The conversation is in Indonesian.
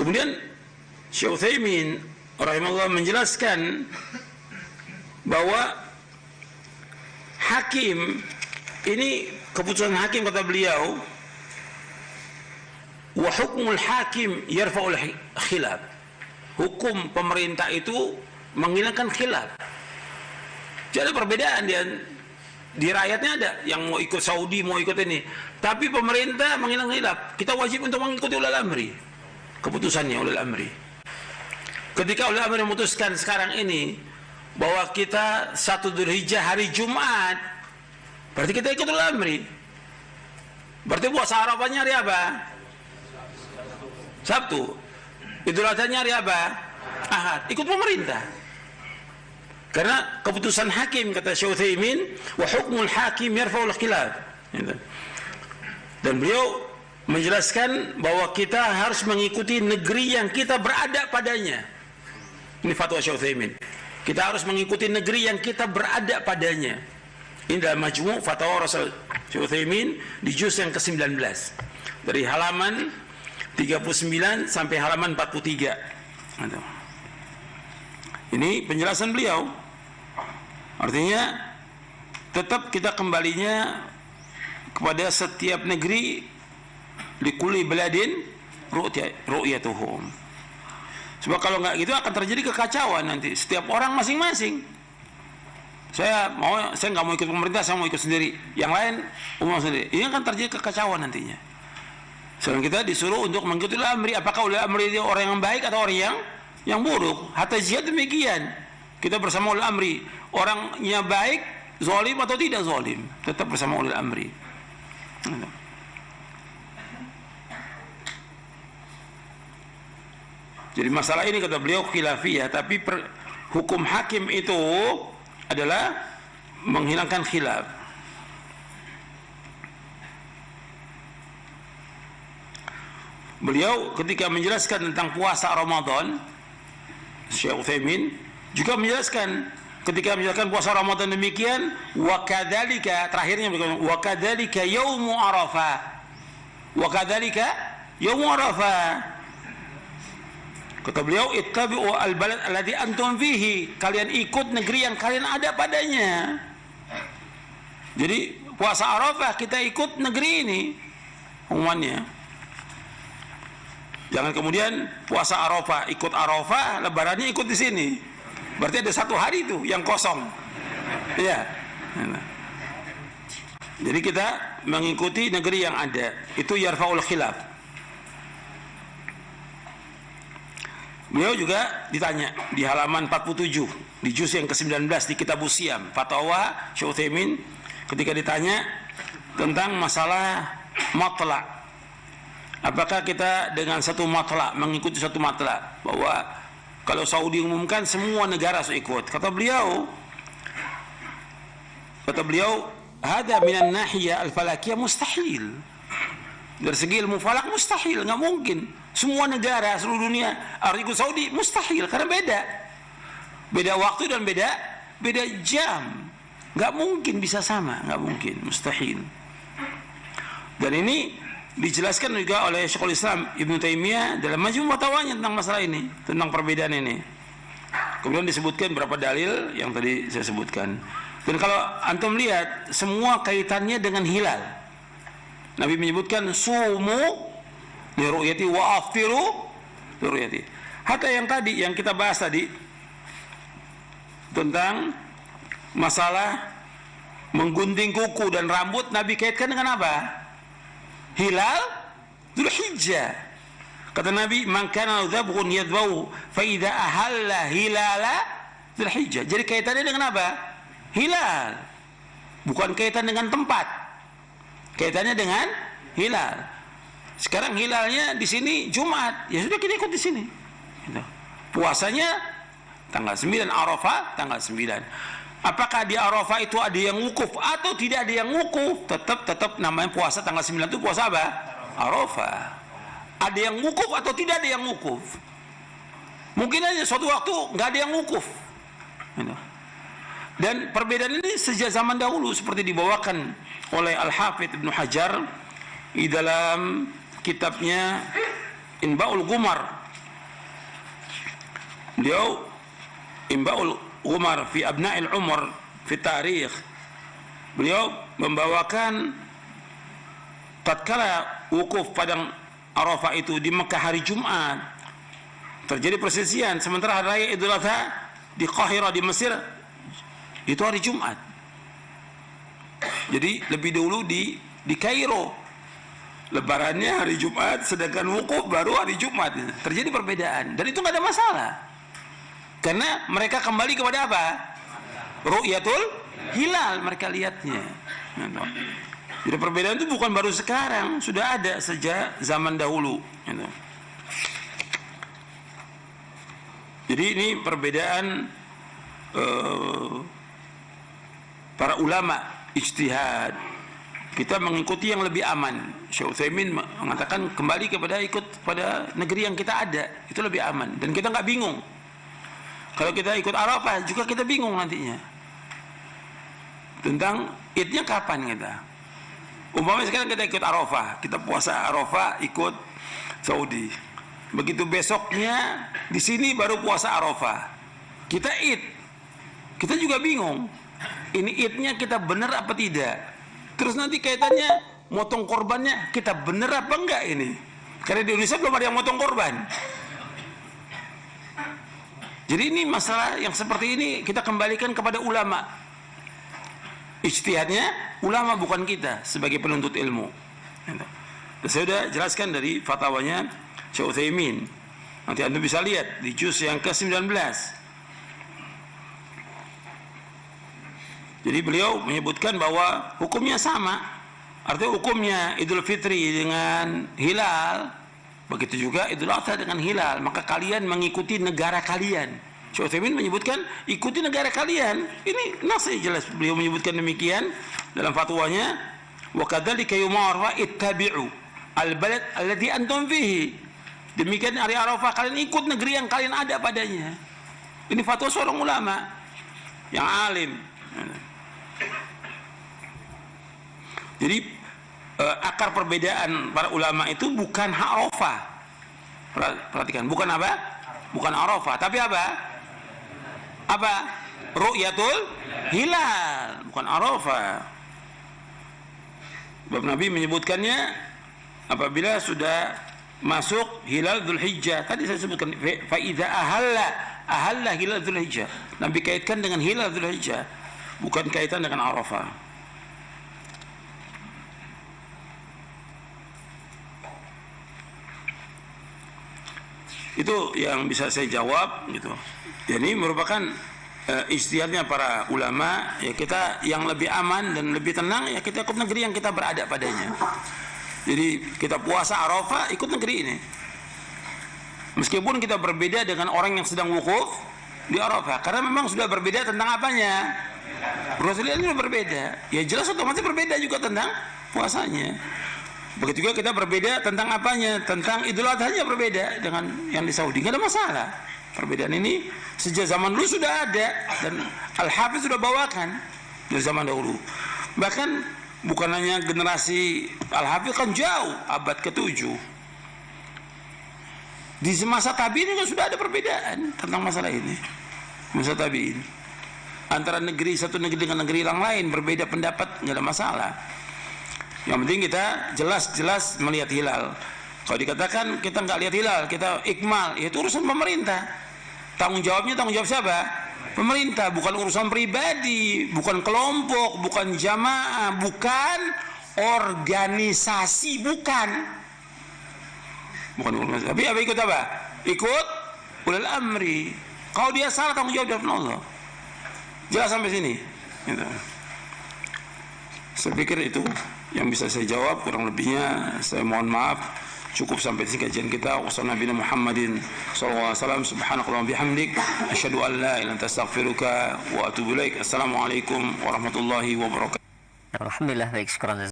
Kemudian Syekh Utsaimin rahimahullah menjelaskan bahwa hakim ini, keputusan hakim kata beliau, wa hukmul hakim yarfa'ul khilaf. Hukum pemerintah itu menghilangkan khilaf. Jadi perbedaan di rakyatnya ada yang mau ikut Saudi, mau ikut ini, tapi pemerintah menghilangkan khilaf. Kita wajib untuk mengikuti ulil amri, keputusannya ulil amri. Ketika ulil amri memutuskan sekarang ini bahwa kita 1 Dzulhijjah hari Jumat, berarti kita ikut ulil amri. Berarti puasa Arafahnya hari apa? Sabtu. Idul Adhanya hari apa? Ahad. Ikut pemerintah. Karena keputusan hakim, kata Syekh Utsaimin, wa hukmul hakim yarfa'ul khilaf. Dan beliau menjelaskan bahwa kita harus mengikuti negeri yang kita berada padanya. Ini fatwa Syekh Utsaimin. Kita harus mengikuti negeri yang kita berada padanya. Ini dalam Majmu' Fatwa Rasul Syekh Utsaimin di juz yang ke-19. Dari halaman 39 sampai halaman 43. Ini penjelasan beliau. Artinya tetap kita kembalinya kepada setiap negeri, likulli baladin ru'yatuhum. Sebab kalau nggak gitu akan terjadi kekacauan nanti. Setiap orang masing-masing. Saya nggak mau ikut pemerintah, saya mau ikut sendiri. Yang lain umum sendiri. Ini akan terjadi kekacauan nantinya. Sekarang kita disuruh untuk mengikuti ulil amri. Apakah ulil amri itu orang yang baik atau orang yang buruk? Hatta jihad demikian. Kita bersama ulil amri. Orangnya baik, zalim atau tidak zalim, tetap bersama ulil amri. Jadi masalah ini kata beliau khilafiyah, tapi hukum hakim itu adalah menghilangkan khilaf. Beliau ketika menjelaskan tentang puasa Ramadan, Syekh Utsaimin juga menjelaskan ketika menjelaskan puasa Ramadan demikian, wa kadzalika, terakhirnya wa kadzalika yaumu Arafah. Wa kadzalika yaumu Arafah. Kata beliau, ittabi'u al-balad alladhi antum fihi. Kalian ikut negeri yang kalian ada padanya. Jadi puasa Arafah kita ikut negeri ini umumannya. Jangan kemudian puasa Arafah ikut Arafah, lebarannya ikut di sini. Berarti ada 1 hari itu yang kosong. Ya. Jadi kita mengikuti negeri yang ada. Itu yarfa'ul khilaf. Beliau juga ditanya di halaman 47 di juz yang ke-19 di Kitabus Shiyam, fatwa Syekh Utsaimin ketika ditanya tentang masalah matlaq. Apakah kita dengan satu matlaq, mengikuti satu matlaq, bahwa kalau Saudi umumkan semua negara harus ikut. Kata beliau, hada minan nahiyah al-falakiyah mustahil. Dari segi ilmu falak mustahil, nggak mungkin. Semua negara seluruh dunia harus ikut Saudi, mustahil, karena beda waktu dan beda jam. Nggak mungkin bisa sama, nggak mungkin, mustahil. Dan ini dijelaskan juga oleh Syekhul Islam Ibnu Taimiyah dalam Majmu' Fatwanya tentang masalah ini, tentang perbedaan ini. Kemudian disebutkan beberapa dalil yang tadi saya sebutkan. Dan kalau antum lihat, semua kaitannya dengan hilal. Nabi menyebutkan sumu li ru'yati wa aftiru li ru'yati. Hatta yang tadi yang kita bahas tadi tentang masalah menggunting kuku dan rambut, Nabi kaitkan dengan apa? Hilal Dzulhijjah. Kata Nabi, "Man kana dzabghun yadbau fa idza ahalla hilala Dzulhijjah." Jadi kaitannya dengan apa? Hilal. Bukan kaitan dengan tempat. Kaitannya dengan hilal. Sekarang hilalnya di sini Jumat, ya sudah kita ikut di sini. Puasanya tanggal 9, Arafah tanggal 9. Apakah di Arafah itu ada yang wukuf atau tidak ada yang wukuf? Tetap namanya puasa tanggal 9 itu puasa apa? Arafah. Ada yang wukuf atau tidak ada yang wukuf? Mungkin aja suatu waktu nggak ada yang wukuf. Dan perbedaan ini sejak zaman dahulu seperti dibawakan oleh Al-Hafidh Ibnu Hajar di dalam kitabnya Inba'ul Ghumar beliau Imba'ul Umar fi Abna'il Umar fi Tarikh, beliau membawakan tatkala wukuf padang Arafah itu di Mekah hari Jumat terjadi persisian, sementara hari raya Idul Adha di Qahira di Mesir itu hari Jumat. Jadi lebih dulu di Kairo lebarannya hari Jumat, sedangkan wukuf baru hari Jumat. Terjadi perbedaan dan itu nggak ada masalah karena mereka kembali kepada apa? Ru'yatul hilal, mereka lihatnya. Jadi perbedaan itu bukan baru sekarang, sudah ada sejak zaman dahulu. Jadi ini perbedaan para ulama ijtihad. Kita mengikuti yang lebih aman. Syekh Utsaimin mengatakan kembali kepada ikut pada negeri yang kita ada, itu lebih aman dan kita nggak bingung. Kalau kita ikut Arafah juga kita bingung nantinya tentang idnya kapan kita. Umpamanya sekarang kita ikut Arafah, kita puasa Arafah ikut Saudi. Begitu besoknya di sini baru puasa Arafah, kita id, kita juga bingung. Ini idnya kita benar apa tidak? Terus nanti kaitannya motong korbannya kita benar apa enggak ini? Karena di Indonesia belum ada yang motong korban. Jadi ini masalah yang seperti ini kita kembalikan kepada ulama. Ijtihadnya ulama, bukan kita sebagai penuntut ilmu. Dan saya sudah jelaskan dari fatwanya Syekh Utsaimin. Nanti Anda bisa lihat di juz yang ke-19. Jadi beliau menyebutkan bahwa hukumnya sama. Artinya hukumnya Idul Fitri dengan hilal, begitu juga Idul Adha dengan hilal. Maka kalian mengikuti negara kalian. Syekh Utsaimin menyebutkan ikuti negara kalian. Ini nasih jelas beliau menyebutkan demikian dalam fatwanya. Wa kadzalika yumar ittabi'u al-balad alladhi antum fihi. Demikian hari Arafah kalian ikut negeri yang kalian ada padanya. Ini fatwa seorang ulama yang alim. Jadi akar perbedaan para ulama itu bukan Arafah. Perhatikan, bukan apa? Bukan Arafah, tapi apa? Apa? Ru'yatul hilal, bukan Arafah. Sebab Nabi menyebutkannya apabila sudah masuk hilal Dzulhijjah. Tadi saya sebutkan fa idza ahalla hilal Dzulhijjah. Nabi kaitkan dengan hilal Dzulhijjah, bukan kaitan dengan Arafah. Itu yang bisa saya jawab gitu. Jadi merupakan ijtihadnya para ulama. Ya kita yang lebih aman dan lebih tenang ya kita ikut negeri yang kita berada padanya. Jadi kita puasa Arafah ikut negeri ini. Meskipun kita berbeda dengan orang yang sedang wukuf di Arafah, karena memang sudah berbeda tentang apanya. Rasulullah ini berbeda. Ya jelas otomatis berbeda juga tentang puasanya. Begitu juga kita berbeda tentang apanya, tentang Idul Adha-nya berbeda dengan yang di Saudi. Nggak ada masalah. Perbedaan ini sejak zaman dulu sudah ada dan Al-Hafiz sudah bawakan dari zaman dahulu. Bahkan bukan hanya generasi Al-Hafiz, kan jauh abad ke-7. Di masa tabi'in juga sudah ada perbedaan tentang masalah ini. Masa tabi'in antara negeri satu negeri dengan negeri yang lain berbeda pendapat, nggak ada masalah. Yang penting kita jelas-jelas melihat hilal. Kalau dikatakan kita nggak lihat hilal, kita ikmal, ya itu urusan pemerintah. Tanggung jawabnya tanggung jawab siapa? Pemerintah, bukan urusan pribadi, bukan kelompok, bukan jamaah, bukan organisasi, bukan organisasi. Tapi apa ikut apa? Ikut ulil amri. Kalau dia salah tanggung jawab dari Allah. Jelas sampai sini. Gitu. Saya pikir itu yang bisa saya jawab, kurang lebihnya saya mohon maaf. Cukup sampai di sini kajian kita. Wassalamualaikum Muhammadin sallallahu alaihi wasallam. Subhanakallahumma bihamdik asyhadu an la ilaha illa anta astaghfiruka wa atubu ilaik. Assalamualaikum warahmatullahi wabarakatuh. Alhamdulillah, baik, syukur